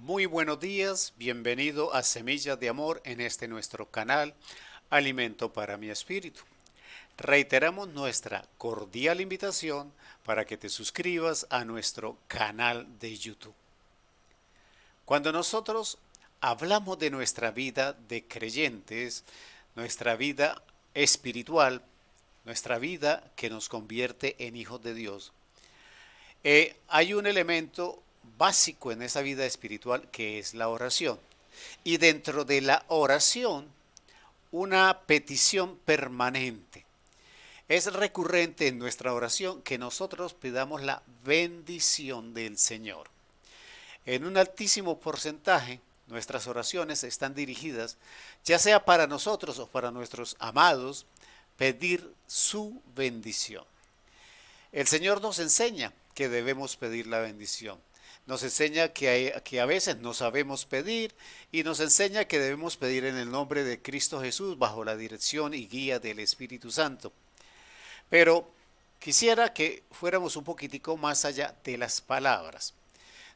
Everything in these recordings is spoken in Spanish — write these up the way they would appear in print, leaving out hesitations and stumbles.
Muy buenos días, bienvenido a Semillas de Amor en este nuestro canal, Alimento para mi Espíritu. Reiteramos nuestra cordial invitación para que te suscribas a nuestro canal de YouTube. Cuando nosotros hablamos de nuestra vida de creyentes, nuestra vida espiritual, nuestra vida que nos convierte en hijos de Dios, hay un elemento básico en esa vida espiritual que es la oración. Y dentro de la oración, una petición permanente. Es recurrente en nuestra oración que nosotros pidamos la bendición del Señor. En un altísimo porcentaje, nuestras oraciones están dirigidas, ya sea para nosotros o para nuestros amados, pedir su bendición. El Señor nos enseña que debemos pedir la bendición. Nos enseña que a veces no sabemos pedir y nos enseña que debemos pedir en el nombre de Cristo Jesús bajo la dirección y guía del Espíritu Santo. Pero quisiera que fuéramos un poquitico más allá de las palabras.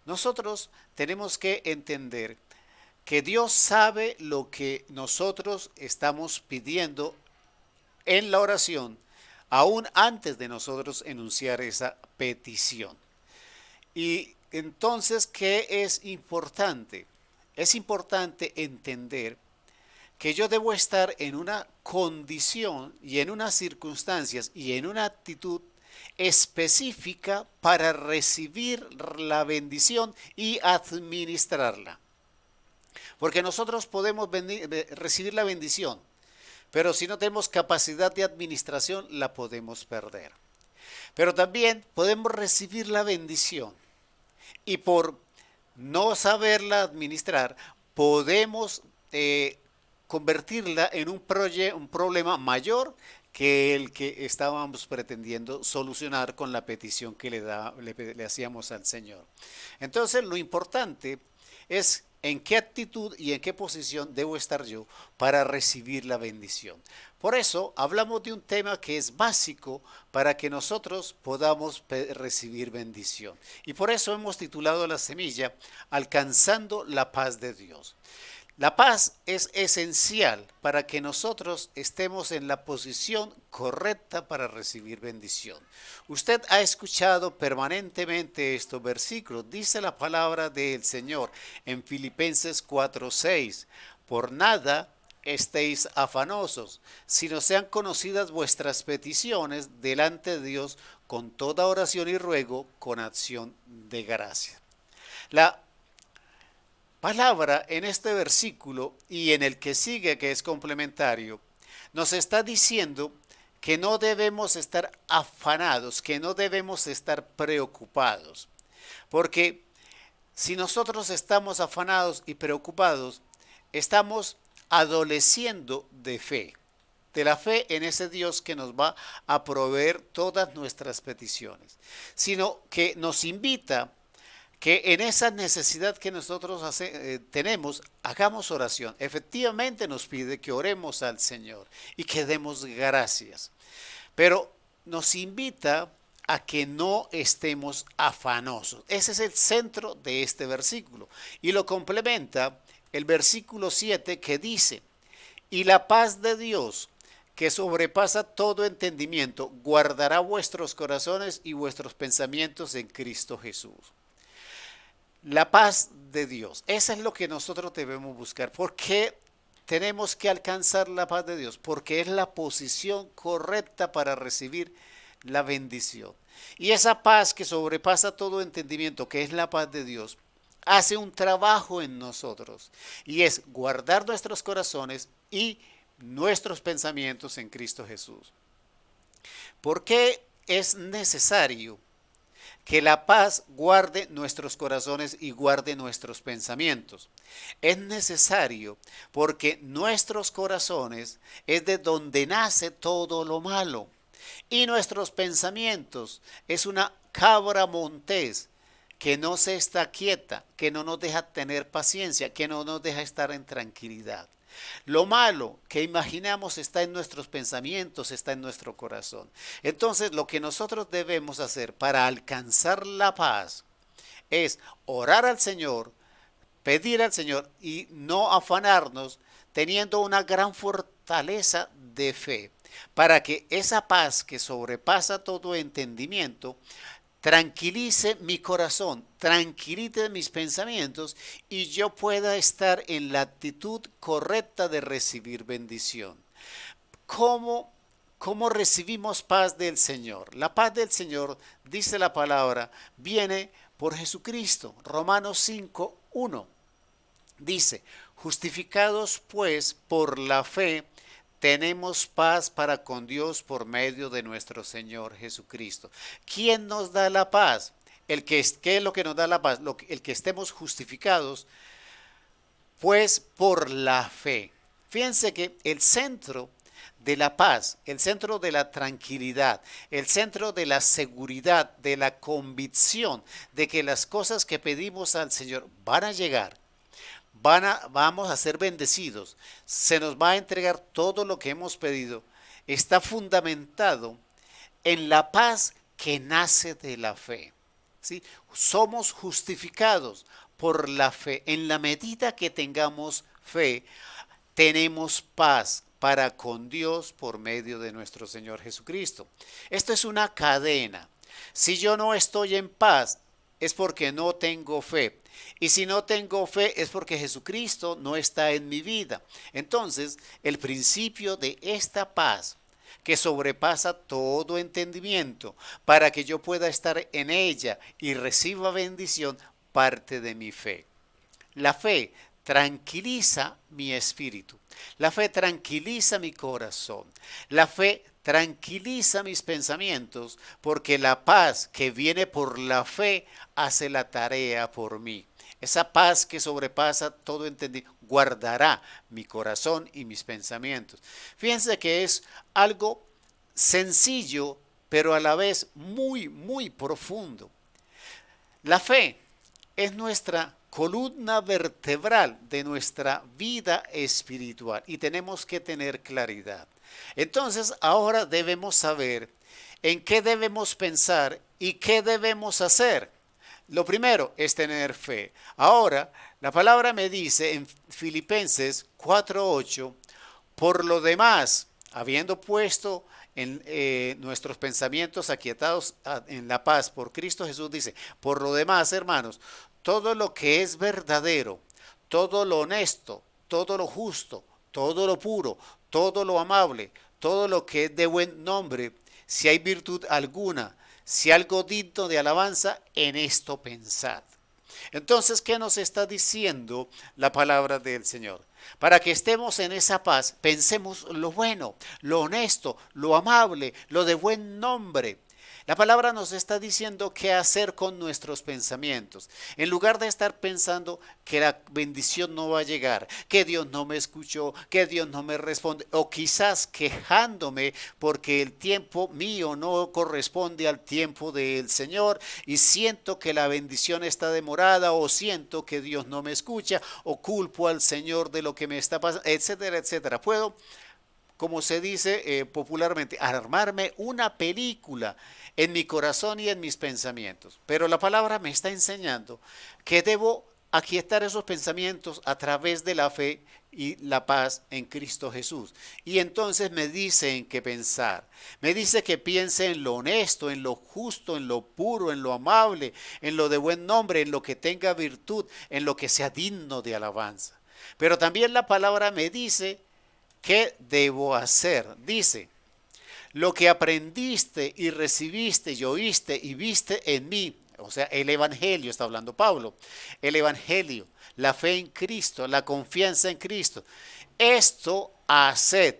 Nosotros tenemos que entender que Dios sabe lo que nosotros estamos pidiendo en la oración, aún antes de nosotros enunciar esa petición. Y entonces, ¿qué es importante? Es importante entender que yo debo estar en una condición y en unas circunstancias y en una actitud específica para recibir la bendición y administrarla. Porque nosotros podemos recibir la bendición, pero si no tenemos capacidad de administración, la podemos perder. Pero también podemos recibir la bendición y por no saberla administrar, podemos convertirla en un problema mayor que el que estábamos pretendiendo solucionar con la petición que le hacíamos al Señor. Entonces, lo importante es en qué actitud y en qué posición debo estar yo para recibir la bendición. Por eso hablamos de un tema que es básico para que nosotros podamos recibir bendición. Y por eso hemos titulado la semilla Alcanzando la paz de Dios. La paz es esencial para que nosotros estemos en la posición correcta para recibir bendición. Usted ha escuchado permanentemente estos versículos. Dice la palabra del Señor en Filipenses 4:6. Por nada estéis afanosos, sino sean conocidas vuestras peticiones delante de Dios con toda oración y ruego con acción de gracia. La palabra en este versículo y en el que sigue, que es complementario, nos está diciendo que no debemos estar afanados, que no debemos estar preocupados. Porque si nosotros estamos afanados y preocupados, estamos adoleciendo de la fe en ese Dios que nos va a proveer todas nuestras peticiones, sino que nos invita que en esa necesidad que nosotros tenemos, hagamos oración. Efectivamente nos pide que oremos al Señor y que demos gracias. Pero nos invita a que no estemos afanosos. Ese es el centro de este versículo. Y lo complementa el versículo 7 que dice, y la paz de Dios, que sobrepasa todo entendimiento, guardará vuestros corazones y vuestros pensamientos en Cristo Jesús. La paz de Dios, esa es lo que nosotros debemos buscar. ¿Por qué tenemos que alcanzar la paz de Dios? Porque es la posición correcta para recibir la bendición. Y esa paz que sobrepasa todo entendimiento, que es la paz de Dios, hace un trabajo en nosotros y es guardar nuestros corazones y nuestros pensamientos en Cristo Jesús. ¿Por qué es necesario que la paz guarde nuestros corazones y guarde nuestros pensamientos? Es necesario porque nuestros corazones es de donde nace todo lo malo y nuestros pensamientos es una cabra montés que no se está quieta, que no nos deja tener paciencia, que no nos deja estar en tranquilidad. Lo malo que imaginamos está en nuestros pensamientos, está en nuestro corazón. Entonces, lo que nosotros debemos hacer para alcanzar la paz es orar al Señor, pedir al Señor y no afanarnos teniendo una gran fortaleza de fe, para que esa paz que sobrepasa todo entendimiento tranquilice mi corazón, tranquilice mis pensamientos y yo pueda estar en la actitud correcta de recibir bendición. ¿Cómo, cómo recibimos paz del Señor? La paz del Señor, dice la palabra, viene por Jesucristo. Romanos 5:1 dice, justificados pues por la fe, tenemos paz para con Dios por medio de nuestro Señor Jesucristo. ¿Quién nos da la paz? ¿Qué es lo que nos da la paz? El que estemos justificados, pues por la fe. Fíjense que el centro de la paz, el centro de la tranquilidad, el centro de la seguridad, de la convicción de que las cosas que pedimos al Señor van a llegar, vamos a ser bendecidos, se nos va a entregar todo lo que hemos pedido, está fundamentado en la paz que nace de la fe. ¿Sí? Somos justificados por la fe. En la medida que tengamos fe, tenemos paz para con Dios por medio de nuestro Señor Jesucristo. Esto es una cadena. Si yo no estoy en paz, es porque no tengo fe. Y si no tengo fe es porque Jesucristo no está en mi vida. Entonces, el principio de esta paz que sobrepasa todo entendimiento, para que yo pueda estar en ella y reciba bendición, parte de mi fe. La fe tranquiliza mi espíritu. La fe tranquiliza mi corazón. La fe tranquiliza mis pensamientos, porque la paz que viene por la fe hace la tarea por mí. Esa paz que sobrepasa todo entendimiento guardará mi corazón y mis pensamientos. Fíjense que es algo sencillo, pero a la vez muy, muy profundo. La fe es nuestra columna vertebral de nuestra vida espiritual y tenemos que tener claridad. Entonces, ahora debemos saber en qué debemos pensar y qué debemos hacer. Lo primero es tener fe. Ahora, la palabra me dice en Filipenses 4:8, por lo demás, habiendo puesto en nuestros pensamientos aquietados en la paz por Cristo Jesús, dice, por lo demás, hermanos, todo lo que es verdadero, todo lo honesto, todo lo justo, todo lo puro, todo lo amable, todo lo que es de buen nombre, si hay virtud alguna, si algo digno de alabanza, en esto pensad. Entonces, ¿qué nos está diciendo la palabra del Señor? Para que estemos en esa paz, pensemos lo bueno, lo honesto, lo amable, lo de buen nombre. La palabra nos está diciendo qué hacer con nuestros pensamientos. En lugar de estar pensando que la bendición no va a llegar, que Dios no me escuchó, que Dios no me responde, o quizás quejándome porque el tiempo mío no corresponde al tiempo del Señor y siento que la bendición está demorada o siento que Dios no me escucha o culpo al Señor de lo que me está pasando, etcétera, etcétera. Puedo, como se dice popularmente, armarme una película en mi corazón y en mis pensamientos. Pero la palabra me está enseñando que debo aquietar esos pensamientos a través de la fe y la paz en Cristo Jesús. Y entonces me dice en qué pensar. Me dice que piense en lo honesto, en lo justo, en lo puro, en lo amable, en lo de buen nombre, en lo que tenga virtud, en lo que sea digno de alabanza. Pero también la palabra me dice ¿qué debo hacer? Dice, lo que aprendiste y recibiste y oíste y viste en mí, o sea, el Evangelio, está hablando Pablo, el Evangelio, la fe en Cristo, la confianza en Cristo, esto haced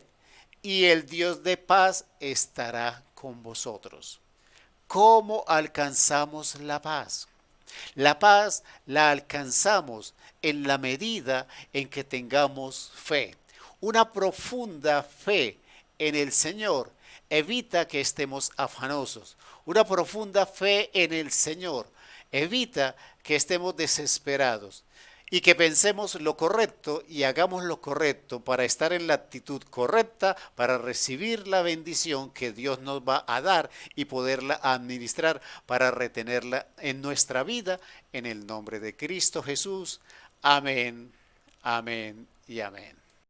y el Dios de paz estará con vosotros. ¿Cómo alcanzamos la paz? La paz la alcanzamos en la medida en que tengamos fe. Una profunda fe en el Señor evita que estemos afanosos. Una profunda fe en el Señor evita que estemos desesperados y que pensemos lo correcto y hagamos lo correcto para estar en la actitud correcta, para recibir la bendición que Dios nos va a dar y poderla administrar para retenerla en nuestra vida, en el nombre de Cristo Jesús. Amén, amén y amén.